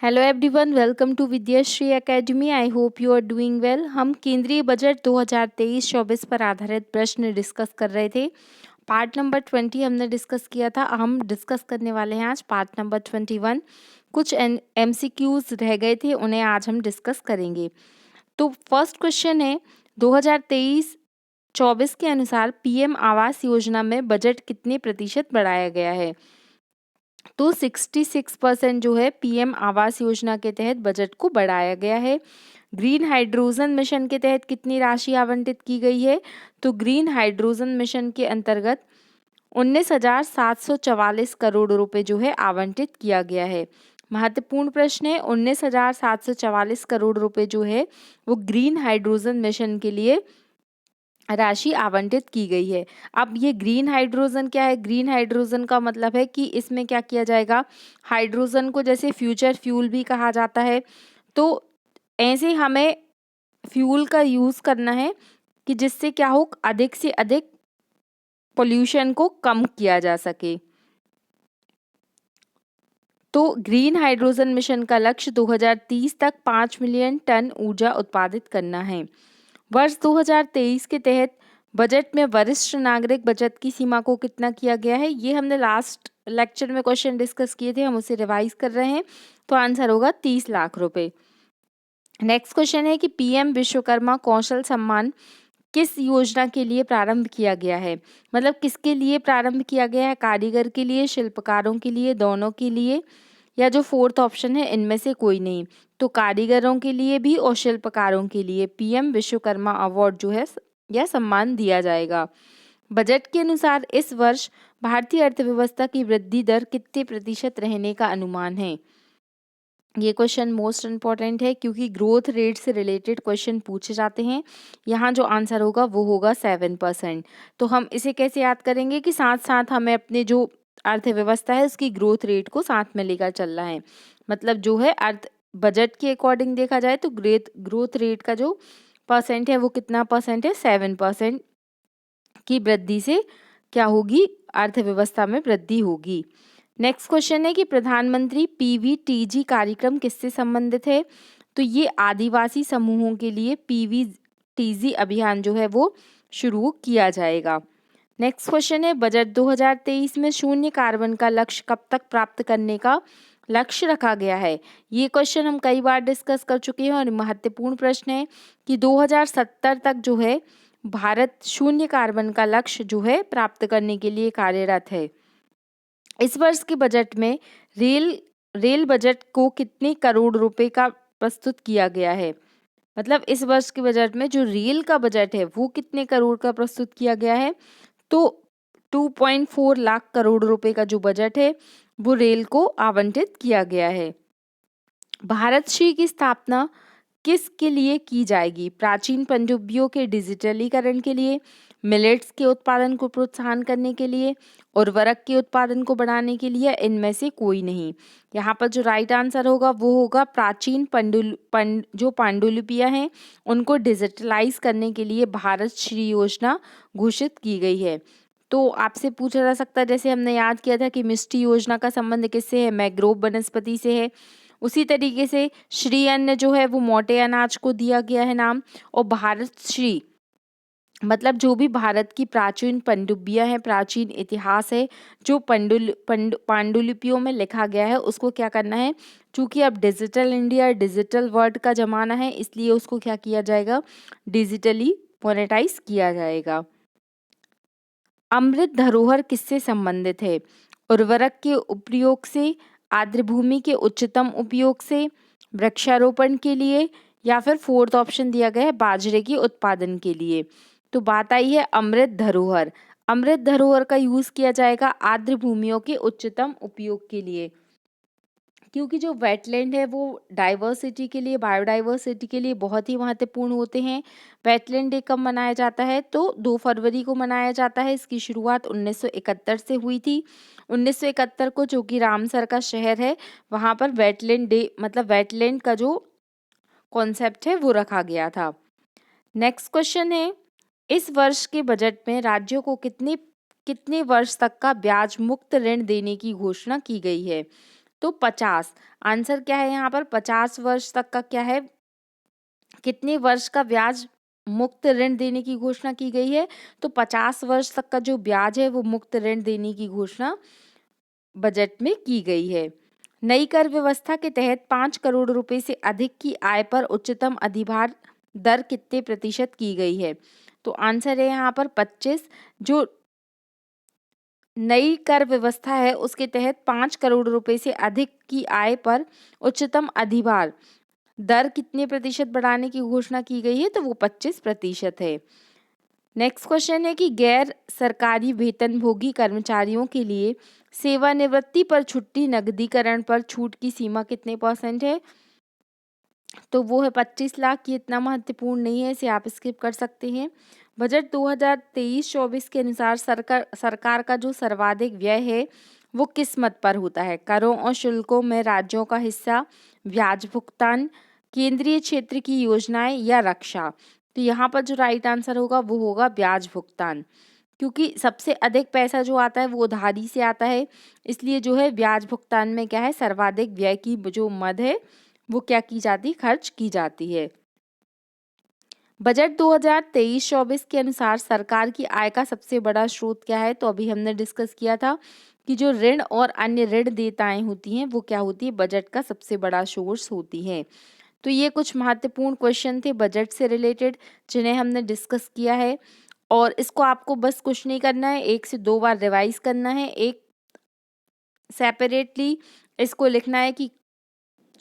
Hello everyone, welcome to Vidyashree academy. I hope you are doing well. हम केंद्रीय budget 2023-24 पर आधारित प्रश्न डिस्कस कर रहे थे। पार्ट नंबर 20 हमने डिस्कस किया था। हम डिस्कस करने वाले हैं आज पार्ट नंबर 21। कुछ एमसीक्यूज रह गए थे, उन्हें आज हम डिस्कस करेंगे। तो फर्स्ट क्वेश्चन है, 2023-24 के अनुसार पीएम आवास योजना में बजट कितने प्रतिशत बढ़ाया गया है? तो 66% जो है पीएम आवास योजना के तहत बजट को बढ़ाया गया है। ग्रीन हाइड्रोजन मिशन के तहत कितनी राशि आवंटित की गई है? तो ग्रीन हाइड्रोजन मिशन के अंतर्गत 19,744 करोड़ रुपए जो है आवंटित किया गया है। महत्वपूर्ण प्रश्न है, 19,744 करोड़ रुपए जो है वो ग्रीन हाइड्रोजन मिशन के लिए राशि आवंटित की गई है। अब ये ग्रीन हाइड्रोजन क्या है? ग्रीन हाइड्रोजन का मतलब है कि इसमें क्या किया जाएगा, हाइड्रोजन को जैसे फ्यूचर फ्यूल भी कहा जाता है, तो ऐसे हमें फ्यूल का यूज़ करना है कि जिससे क्या हो, अधिक से अधिक पोल्यूशन को कम किया जा सके। तो ग्रीन हाइड्रोजन मिशन का लक्ष्य 2030 तक 5 मिलियन टन ऊर्जा उत्पादित करना है। वर्ष 2023 के तहत बजट में वरिष्ठ नागरिक बचत की सीमा को कितना किया गया है? ये हमने लास्ट लेक्चर में क्वेश्चन डिस्कस किए थे, हम उसे रिवाइज कर रहे हैं। तो आंसर होगा 30 लाख रुपए। नेक्स्ट क्वेश्चन है कि पीएम विश्वकर्मा कौशल सम्मान किस योजना के लिए प्रारंभ किया गया है? मतलब किसके लिए प्रारंभ किया गया है? कारीगर के लिए, शिल्पकारों के लिए, दोनों के लिए, या जो फोर्थ ऑप्शन है इनमें से कोई नहीं? तो कारीगरों के लिए भी और शिल्पकारों के लिए पीएम विश्वकर्मा अवार्ड जो है यह सम्मान दिया जाएगा। बजट के अनुसार इस वर्ष भारतीय अर्थव्यवस्था की वृद्धि दर कितने प्रतिशत रहने का अनुमान है? ये क्वेश्चन मोस्ट इम्पॉर्टेंट है क्योंकि ग्रोथ रेट से रिलेटेड क्वेश्चन पूछे जाते हैं। यहाँ जो आंसर होगा वो होगा 7%। तो हम इसे कैसे याद करेंगे कि साथ साथ हमें अपने जो अर्थव्यवस्था है उसकी ग्रोथ रेट को साथ में लेकर चलना है। मतलब जो है अर्थ बजट के अकॉर्डिंग देखा जाए तो ग्रोथ रेट का जो परसेंट है वो कितना परसेंट है? 7% की वृद्धि से क्या होगी, अर्थव्यवस्था में वृद्धि होगी। नेक्स्ट क्वेश्चन है कि प्रधानमंत्री पीवीटीजी कार्यक्रम किससे संबंधित है? तो ये आदिवासी समूहों के लिए पीवीटीजी अभियान जो है वो शुरू किया जाएगा। नेक्स्ट क्वेश्चन है, बजट 2023 में शून्य कार्बन का लक्ष्य कब तक प्राप्त करने का लक्ष्य रखा गया है? ये क्वेश्चन हम कई बार डिस्कस कर चुके हैं और महत्वपूर्ण प्रश्न है कि 2070 तक जो है भारत शून्य कार्बन का लक्ष्य जो है प्राप्त करने के लिए कार्यरत है। इस वर्ष के बजट में रेल बजट को कितने करोड़ रुपए का प्रस्तुत किया गया है? मतलब इस वर्ष के बजट में जो रेल का बजट है वो कितने करोड़ का प्रस्तुत किया गया है? तो 2.4 लाख करोड़ रुपए का जो बजट है वो रेल को आवंटित किया गया है। भारत श्री की स्थापना किसके लिए की जाएगी? प्राचीन पनडुब्बियों के डिजिटलीकरण के लिए, मिलेट्स के उत्पादन को प्रोत्साहन करने के लिए, उर्वरक के उत्पादन को बढ़ाने के लिए, इनमें से कोई नहीं। यहाँ पर जो राइट आंसर होगा वो होगा प्राचीन जो पांडुलिपियां हैं उनको डिजिटलाइज करने के लिए भारत श्री योजना घोषित की गई है। तो आपसे पूछा जा सकता है, जैसे हमने याद किया था कि मिष्टी योजना का संबंध किससे है? मैंग्रोव वनस्पति से है। उसी तरीके से श्री अन्न जो है वो मोटे अनाज को दिया गया है नाम। और भारत श्री मतलब जो भी भारत की प्राचीन पनडुब्बियां हैं, प्राचीन इतिहास है जो पांडुलिपियों में लिखा गया है, उसको क्या करना है, चूंकि अब डिजिटल इंडिया, डिजिटल वर्ल्ड का जमाना है, इसलिए उसको क्या किया जाएगा, डिजिटली मोनेटाइज किया जाएगा। अमृत धरोहर किससे संबंधित है? उर्वरक के उपयोग से, आर्द्र भूमि के उच्चतम उपयोग से, वृक्षारोपण के लिए, या फिर फोर्थ ऑप्शन दिया गया है बाजरे के उत्पादन के लिए। तो बात आई है अमृत धरोहर। अमृत धरोहर का यूज किया जाएगा आर्द्र भूमियों के उच्चतम उपयोग के लिए, क्योंकि जो वेटलैंड है वो डाइवर्सिटी के लिए, बायोडाइवर्सिटी के लिए बहुत ही महत्वपूर्ण होते हैं। वेटलैंड डे कब मनाया जाता है? तो 2 फरवरी को मनाया जाता है। इसकी शुरुआत 1971 से हुई थी। 1971 को, जो कि रामसर का शहर है, वहाँ पर वेटलैंड डे मतलब वेटलैंड का जो कॉन्सेप्ट है वो रखा गया था। नेक्स्ट क्वेश्चन है, इस वर्ष के बजट में राज्यों को कितने वर्ष तक का ब्याज मुक्त ऋण देने की घोषणा की गई है? तो 50। आंसर क्या है यहाँ पर? 50 वर्ष तक का क्या है, कितने वर्ष का ब्याज मुक्त ऋण देने की घोषणा की गई है? तो 50 वर्ष तक का जो ब्याज है वो मुक्त ऋण देने की घोषणा बजट में की गई है। नई कर व्यवस्था के तहत 5 करोड़ रुपए से अधिक की आय पर उच्चतम अधिभार दर कितने प्रतिशत की गई है? तो आंसर है यहाँ पर 25। जो नई कर व्यवस्था है उसके तहत 5 करोड़ रुपए से अधिक की आय पर उच्चतम अधिभार दर कितने प्रतिशत बढ़ाने की घोषणा की गई है? तो वो 25% है। नेक्स्ट क्वेश्चन है कि गैर सरकारी वेतनभोगी कर्मचारियों के लिए सेवानिवृत्ति पर छुट्टी नकदीकरण पर छूट की सीमा कितने % है? तो वो है 25 लाख। ये इतना महत्वपूर्ण नहीं है, इसे आप स्किप कर सकते हैं। बजट 2023-24 के अनुसार सरकार का जो सर्वाधिक व्यय है वो किस मद पर होता है? करों और शुल्कों में राज्यों का हिस्सा, ब्याज भुगतान, केंद्रीय क्षेत्र की योजनाएं या रक्षा? तो यहाँ पर जो राइट आंसर होगा वो होगा ब्याज भुगतान, क्योंकि सबसे अधिक पैसा जो आता है वो उधारी से आता है, इसलिए जो है ब्याज भुगतान में क्या है, सर्वाधिक व्यय की जो मद है वो क्या की जाती, खर्च की जाती है। बजट 2023-24 के अनुसार सरकार की आय का सबसे बड़ा स्रोत क्या है? तो अभी हमने डिस्कस किया था कि जो ऋण और अन्य ऋण देयताएं होती हैं वो क्या होती है, बजट का सबसे बड़ा सोर्स होती हैं। तो ये कुछ महत्वपूर्ण क्वेश्चन थे बजट से रिलेटेड जिन्हें हमने डिस्कस किया है, और इसको आपको बस कुछ नहीं करना है, 1 से 2 बार रिवाइज करना है। एक सेपरेटली इसको लिखना है कि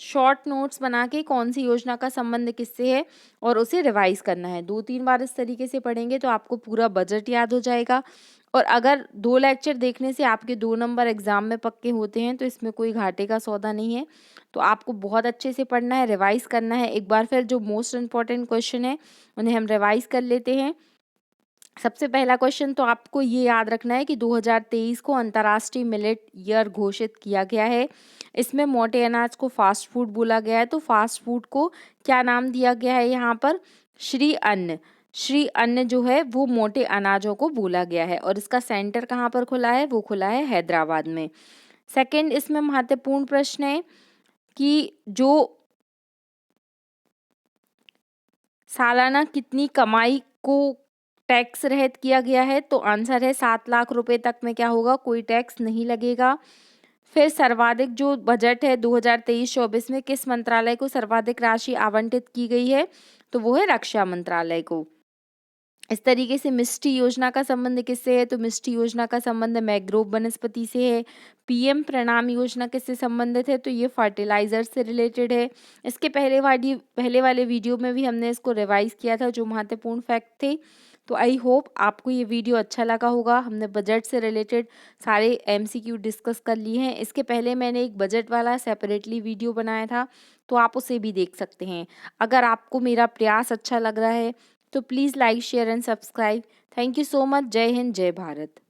शॉर्ट नोट्स बना के कौन सी योजना का संबंध किससे है, और उसे रिवाइज करना है। 2-3 बार इस तरीके से पढ़ेंगे तो आपको पूरा बजट याद हो जाएगा। और अगर 2 लेक्चर देखने से आपके 2 नंबर एग्जाम में पक्के होते हैं तो इसमें कोई घाटे का सौदा नहीं है। तो आपको बहुत अच्छे से पढ़ना है, रिवाइज करना है। एक बार फिर जो मोस्ट इम्पॉर्टेंट क्वेश्चन है उन्हें हम रिवाइज कर लेते हैं। सबसे पहला क्वेश्चन तो आपको ये याद रखना है कि 2023 को अंतर्राष्ट्रीय मिलेट ईयर घोषित किया गया है। इसमें मोटे अनाज को फास्ट फूड बोला गया है, तो फास्ट फूड को क्या नाम दिया गया है यहाँ पर? श्री अन्न। श्री अन्न जो है वो मोटे अनाजों को बोला गया है, और इसका सेंटर कहाँ पर खुला है? वो खुला है हैदराबाद में। सेकंड, इसमें महत्वपूर्ण प्रश्न है कि जो सालाना कितनी कमाई को टैक्स रहित किया गया है? तो आंसर है 7 लाख रुपए तक में क्या होगा, कोई टैक्स नहीं लगेगा। फिर सर्वाधिक जो बजट है 2023-24 में किस मंत्रालय को सर्वाधिक राशि आवंटित की गई है? तो वो है रक्षा मंत्रालय को। इस तरीके से मिष्टी योजना का संबंध किससे है? तो मिष्टी योजना का संबंध मैंग्रोव वनस्पति से है। पीएम प्रणाम योजना किससे संबंधित है? तो ये फर्टिलाइजर से रिलेटेड है। इसके पहले वाले वीडियो में भी हमने इसको रिवाइज किया था जो महत्वपूर्ण फैक्ट थे। तो आई होप आपको ये वीडियो अच्छा लगा होगा। हमने बजट से रिलेटेड सारे एमसीक्यू डिस्कस कर लिए हैं। इसके पहले मैंने एक बजट वाला सेपरेटली वीडियो बनाया था, तो आप उसे भी देख सकते हैं। अगर आपको मेरा प्रयास अच्छा लग रहा है तो please like, share and subscribe. Thank you so much. जय हिंद, जय भारत।